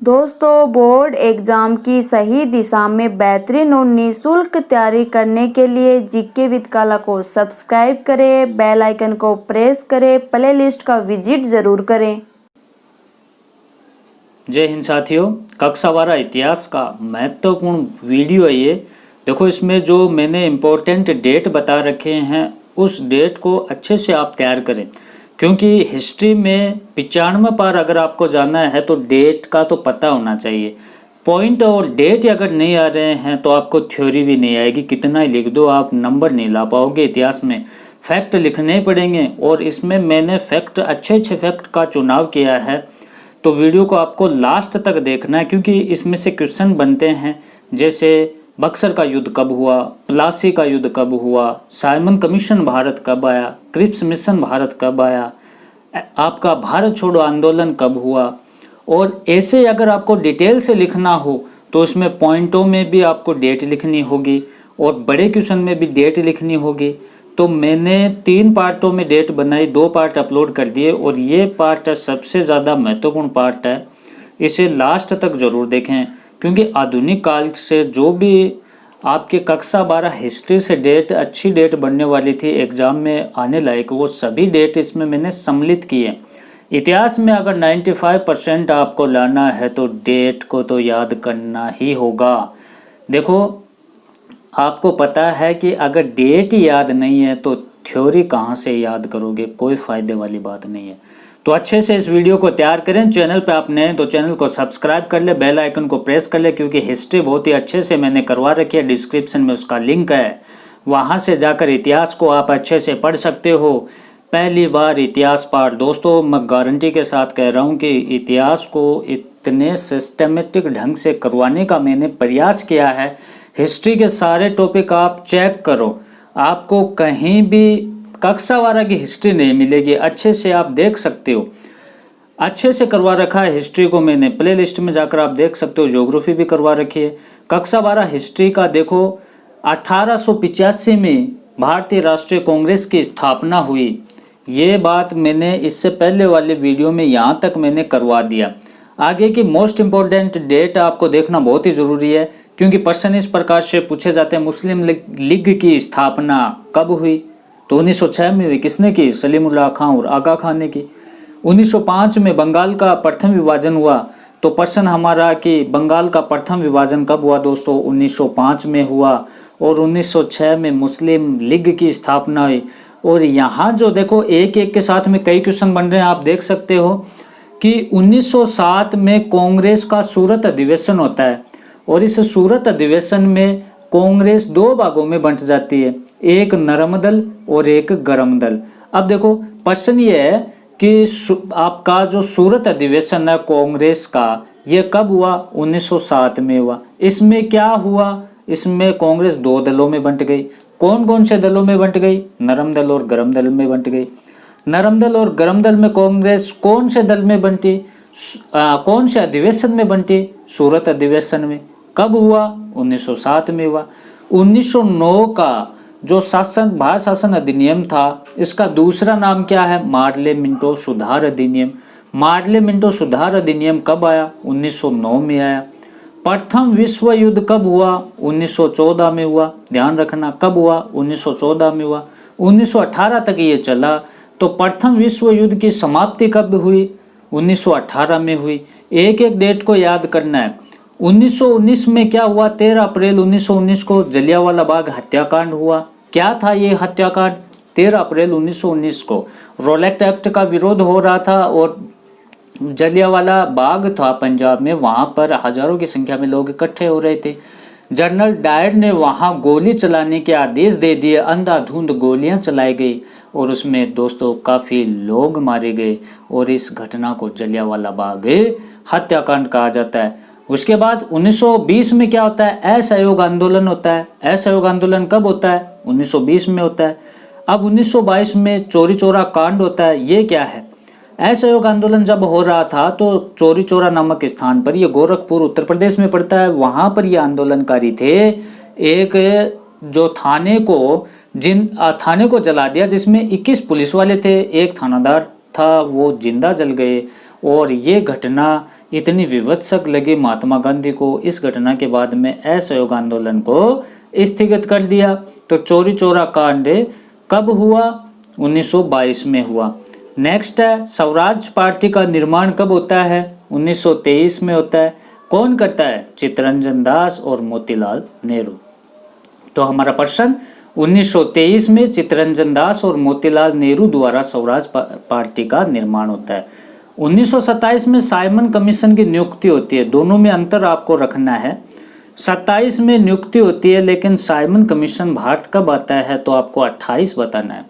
दोस्तों, board exam की सही दिशा में बेहतरीन और निःशुल्क तैयारी करने के लिए जीके विद काला को सब्सक्राइब करें, बेल आइकन को प्रेस करें, प्ले लिस्ट का विजिट ज़रूर करें। जय हिंद साथियों, कक्षा 12 इतिहास का महत्वपूर्ण वीडियो है ये। देखो, इसमें जो मैंने इम्पोर्टेंट डेट बता रखे हैं उस डेट को अच्छे से आप तैयार करें, क्योंकि हिस्ट्री में 95 पार अगर आपको जाना है तो डेट का तो पता होना चाहिए। पॉइंट और डेट अगर नहीं आ रहे हैं तो आपको थ्योरी भी नहीं आएगी। कितना ही लिख दो, आप नंबर नहीं ला पाओगे। इतिहास में फैक्ट लिखने पड़ेंगे और इसमें मैंने फैक्ट अच्छे फैक्ट का चुनाव किया है, तो वीडियो को आपको लास्ट तक देखना है, क्योंकि इसमें से क्वेश्चन बनते हैं जैसे बक्सर का युद्ध कब हुआ, प्लासी का युद्ध कब हुआ, साइमन कमीशन भारत कब आया, क्रिप्स मिशन भारत कब आया, आपका भारत छोड़ो आंदोलन कब हुआ। और ऐसे अगर आपको डिटेल से लिखना हो तो उसमें पॉइंटों में भी आपको डेट लिखनी होगी और बड़े क्वेश्चन में भी डेट लिखनी होगी। तो मैंने 3 पार्टों में डेट बनाई, 2 पार्ट अपलोड कर दिए और ये पार्ट सबसे ज़्यादा महत्वपूर्ण पार्ट है। इसे लास्ट तक ज़रूर देखें, क्योंकि आधुनिक काल से जो भी आपके कक्षा 12 हिस्ट्री से डेट अच्छी डेट बनने वाली थी एग्ज़ाम में आने लायक, वो सभी डेट इसमें मैंने सम्मिलित किए। इतिहास में अगर 95% आपको लाना है तो डेट को तो याद करना ही होगा। देखो, आपको पता है कि अगर डेट याद नहीं है तो थ्योरी कहाँ से याद करोगे, कोई फ़ायदे वाली बात नहीं है। तो अच्छे से इस वीडियो को तैयार करें। चैनल पे आप नए हैं तो चैनल को सब्सक्राइब कर ले, बेल आइकन को प्रेस कर ले, क्योंकि हिस्ट्री बहुत ही अच्छे से मैंने करवा रखी है। डिस्क्रिप्शन में उसका लिंक है, वहाँ से जाकर इतिहास को आप अच्छे से पढ़ सकते हो। पहली बार इतिहास पाठ, दोस्तों मैं गारंटी के साथ कह रहा हूँ कि इतिहास को इतने सिस्टमेटिक ढंग से करवाने का मैंने प्रयास किया है। हिस्ट्री के सारे टॉपिक आप चेक करो, आपको कहीं भी कक्षा 12 की हिस्ट्री नहीं मिलेगी। अच्छे से आप देख सकते हो, अच्छे से करवा रखा है हिस्ट्री को मैंने। प्ले लिस्ट में जाकर आप देख सकते हो, ज्योग्राफी भी करवा रखी है। कक्षा 12 हिस्ट्री का देखो, 1885 में भारतीय राष्ट्रीय कांग्रेस की स्थापना हुई। ये बात मैंने इससे पहले वाले वीडियो में यहाँ तक मैंने करवा दिया। आगे की मोस्ट इम्पोर्टेंट डेट आपको देखना बहुत ही ज़रूरी है, क्योंकि प्रश्न इस प्रकार से पूछे जाते हैं। मुस्लिम लीग की स्थापना कब हुई? तो 1906 में हुई। किसने की? सलीमुल्लाह खां और आगा खान ने की। 1905 में बंगाल का प्रथम विभाजन हुआ। तो प्रश्न हमारा कि बंगाल का प्रथम विभाजन कब हुआ? दोस्तों 1905 में हुआ। और 1906 में मुस्लिम लीग की स्थापना हुई। और यहाँ जो देखो एक के साथ में कई क्वेश्चन बन रहे हैं, आप देख सकते हो कि 1907 में कांग्रेस का सूरत अधिवेशन होता है और इस सूरत अधिवेशन में कांग्रेस 2 भागों में बंट जाती है, एक नरम दल और एक गरम दल। अब देखो प्रश्न ये है कि आपका जो सूरत अधिवेशन है कांग्रेस का, ये कब हुआ? 1907 में हुआ। इसमें क्या हुआ? इसमें कांग्रेस 2 दलों में बंट गई। कौन कौन से दलों में बंट गई? नरम दल और गरम दल में बंट गई। नरम दल और गरम दल में कांग्रेस कौन से दल में बंटी? कौन से अधिवेशन में बंटी? सूरत अधिवेशन में। कब हुआ? 1907 में हुआ। 1909 का जो भारत शासन अधिनियम था, इसका दूसरा नाम क्या है? मार्ले मिंटो सुधार अधिनियम। मार्ले मिंटो सुधार अधिनियम कब आया? 1909 में आया। प्रथम विश्व युद्ध कब हुआ? 1914 में हुआ। ध्यान रखना, कब हुआ? 1914 में हुआ। 1918 तक ये चला। तो प्रथम विश्व युद्ध की समाप्ति कब हुई? 1918 में हुई। एक डेट को याद करना है। 1919 में क्या हुआ? 13 अप्रैल 1919 को जलियांवाला बाग हत्याकांड हुआ। क्या था ये हत्याकांड? 13 अप्रैल 1919 को रोलेक्ट एक्ट का विरोध हो रहा था और जलियांवाला बाग था पंजाब में, वहां पर हजारों की संख्या में लोग इकट्ठे हो रहे थे। जनरल डायर ने वहां गोली चलाने के आदेश दे दिए। अंधाधुंध गोलियां चलाई गई और उसमें दोस्तों काफ़ी लोग मारे गए और इस घटना को जलियांवाला बाग हत्याकांड कहा जाता है। उसके बाद 1920 में क्या होता है? असहयोग आंदोलन होता है। असहयोग आंदोलन कब होता है? 1920 में होता है। अब 1922 में चौरी चौरा कांड होता है। ये क्या है? असहयोग आंदोलन जब हो रहा था तो चौरी चौरा नामक स्थान पर, ये गोरखपुर उत्तर प्रदेश में पड़ता है, वहाँ पर ये आंदोलनकारी थे। एक जो थाने को जला दिया, जिसमें 21 पुलिस वाले थे, एक थानादार था, वो जिंदा जल गए। और ये घटना इतनी विभत्सक लगी महात्मा गांधी को, इस घटना के बाद में असहयोग आंदोलन को स्थगित कर दिया। तो चौरी चौरा कांड कब हुआ? 1922 में हुआ। नेक्स्ट है स्वराज पार्टी का निर्माण कब होता है? 1923 में होता है। कौन करता है? चित्तरंजन दास और मोतीलाल नेहरू। तो हमारा प्रश्न 1923 में चित्तरंजन दास और मोतीलाल नेहरू द्वारा स्वराज पार्टी का निर्माण होता है। 1927 में साइमन कमीशन की नियुक्ति होती है। दोनों में अंतर आपको रखना है। 27 में नियुक्ति होती है, लेकिन साइमन कमीशन भारत कब आता है? तो आपको 28 बताना है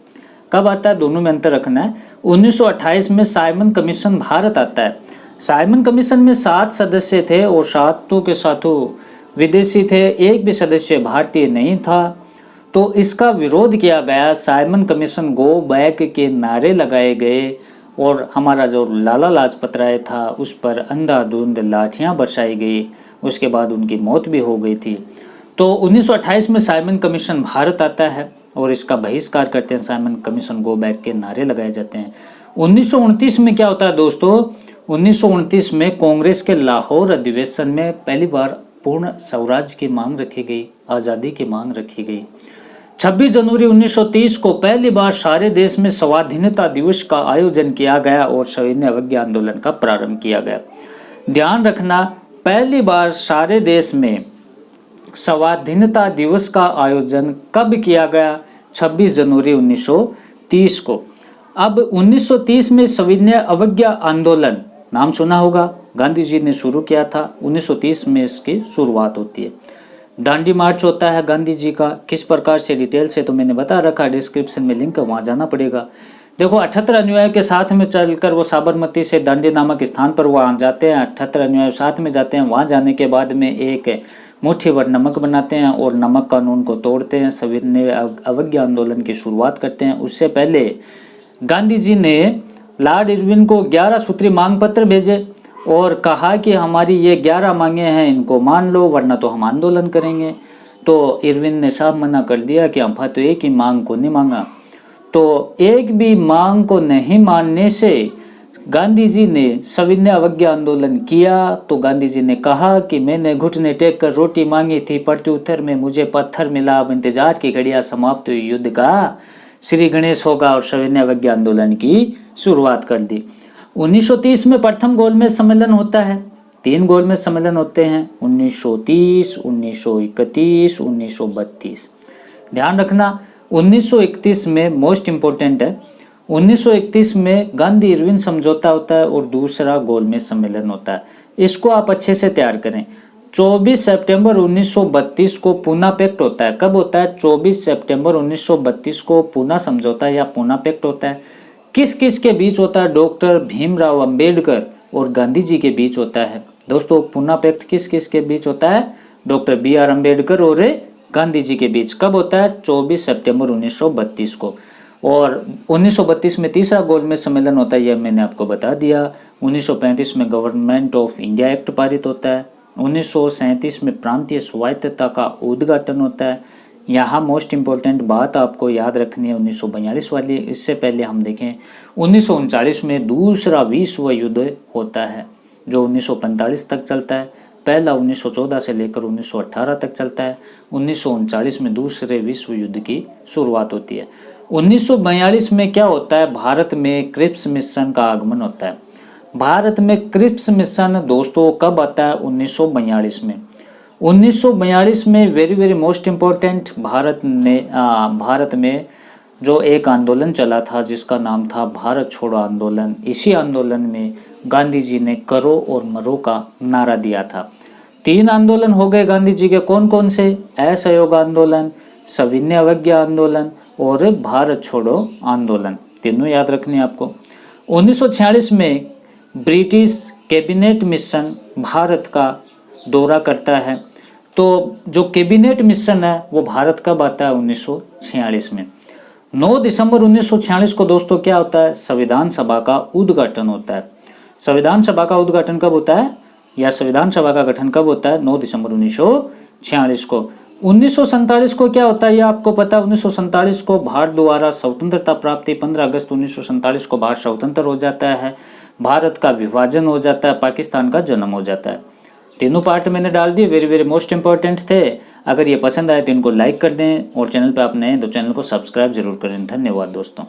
कब आता है, दोनों में अंतर रखना है। 1928 में साइमन कमीशन भारत आता है। साइमन कमीशन में 7 सदस्य थे और सातों के सातों विदेशी थे, एक भी सदस्य भारतीय नहीं था। तो इसका विरोध किया गया। साइमन कमीशन गो बैक के नारे लगाए गए और हमारा जो लाला लाजपत राय था उस पर अंधाधुंध लाठियां बरसाई गई। उसके बाद उनकी मौत भी हो गई थी। तो 1928 में साइमन कमीशन भारत आता है और इसका बहिष्कार करते हैं। साइमन कमीशन गो बैक के नारे लगाए जाते हैं। 1929 में क्या होता है दोस्तों? 1929 में कांग्रेस के लाहौर अधिवेशन में पहली बार पूर्ण स्वराज की मांग रखी गई, आज़ादी की मांग रखी गई। 26 जनवरी 1930 को पहली बार सारे देश में स्वाधीनता दिवस का आयोजन किया गया और सविनय अवज्ञा आंदोलन का प्रारंभ किया गया। ध्यान रखना, पहली बार सारे देश में स्वाधीनता दिवस का आयोजन कब किया गया? 26 जनवरी 1930 को। अब 1930 में सविनय अवज्ञा आंदोलन नाम सुना होगा, गांधी जी ने शुरू किया था। 1930 में इसकी शुरुआत होती है। दांडी मार्च होता है गांधी जी का। किस प्रकार से डिटेल से तो मैंने बता रखा, डिस्क्रिप्शन में लिंक है, वहाँ जाना पड़ेगा। देखो 78 अनुयायियों के साथ में चलकर वो साबरमती से दांडी नामक स्थान पर वहाँ जाते हैं। 78 अनुयायी साथ में जाते हैं। वहाँ जाने के बाद में एक मुट्ठी भर नमक बनाते हैं और नमक कानून को तोड़ते हैं। सविनय अवज्ञा आंदोलन की शुरुआत करते हैं। उससे पहले गांधी जी ने लॉर्ड इरविन को 11 सूत्री मांग पत्र भेजे और कहा कि हमारी ये 11 मांगे हैं, इनको मान लो वरना तो हम आंदोलन करेंगे। तो इरविन ने साफ मना कर दिया कि हम तो एक ही मांग को नहीं मांगा। तो एक भी मांग को नहीं मानने से गांधी जी ने सविनय अवज्ञा आंदोलन किया। तो गांधी जी ने कहा कि मैंने घुटने टेक कर रोटी मांगी थी, प्रत्युत्तर में मुझे पत्थर मिला। अब इंतजार की घड़ियां समाप्त हुई, युद्ध का श्री गणेश होगा, और सविनय अवज्ञा आंदोलन की शुरुआत कर दी। 1930 में प्रथम गोलमेज सम्मेलन होता है। 3 गोलमेज सम्मेलन होते हैं, 1930, 1931, 1932। ध्यान रखना 1931 में मोस्ट इम्पोर्टेंट है। 1931 में गांधी इरविन समझौता होता है और दूसरा गोलमेज सम्मेलन होता है। इसको आप अच्छे से तैयार करें। 24 सितंबर 1932 को पूना पैक्ट होता है। कब होता है? 24 सितंबर 1932 को पूना समझौता या पूना पैक्ट होता है। किस किस के बीच होता है? डॉक्टर भीमराव अंबेडकर और गांधी जी के बीच होता है। दोस्तों पूना पैक्ट किस किस के बीच होता है? डॉक्टर BR अंबेडकर और गांधी जी के बीच। कब होता है? 24 सितंबर 1932 को। और 1932 में तीसरा गोलमेज सम्मेलन होता है, यह मैंने आपको बता दिया। 1935 में गवर्नमेंट ऑफ इंडिया एक्ट पारित होता है। 1937 में प्रांतीय स्वायत्तता का उद्घाटन होता है। यहाँ मोस्ट इम्पोर्टेंट बात आपको याद रखनी है 1942 वाली। इससे पहले हम देखें 1939 में दूसरा विश्व युद्ध होता है जो 1945 तक चलता है। पहला 1914 से लेकर 1918 तक चलता है। 1939 में दूसरे विश्व युद्ध की शुरुआत होती है। 1942 में क्या होता है? भारत में क्रिप्स मिशन का आगमन होता है। भारत में क्रिप्स मिशन दोस्तों कब आता है? 1942 में। 1942 में वेरी मोस्ट इम्पोर्टेंट, भारत में जो एक आंदोलन चला था जिसका नाम था भारत छोड़ो आंदोलन। इसी आंदोलन में गांधी जी ने करो और मरो का नारा दिया था। 3 आंदोलन हो गए गांधी जी के, कौन कौन से? असहयोग आंदोलन, सविनय अवज्ञा आंदोलन और भारत छोड़ो आंदोलन। तीनों याद रखने आपको। 1946 में ब्रिटिश कैबिनेट मिशन भारत का दौरा करता है। तो जो कैबिनेट मिशन है वो भारत कब आता है? 1946 में। 9 दिसंबर 1946 को दोस्तों क्या होता है? संविधान सभा का उद्घाटन होता है। संविधान सभा का उद्घाटन कब होता है या संविधान सभा का गठन कब होता है? 9 दिसंबर 1946 को। 1947 को क्या होता है ये आपको पता है? 1947 को भारत द्वारा स्वतंत्रता प्राप्ति, 15 अगस्त 1947 को भारत स्वतंत्र हो जाता है। भारत का विभाजन हो जाता है, पाकिस्तान का जन्म हो जाता है। तीनों पार्ट मैंने डाल दिए, वेरी वेरी मोस्ट इंपॉर्टेंट थे। अगर ये पसंद आए तो इनको लाइक कर दें और चैनल पे आप नए हैं तो चैनल को सब्सक्राइब जरूर करें। धन्यवाद दोस्तों।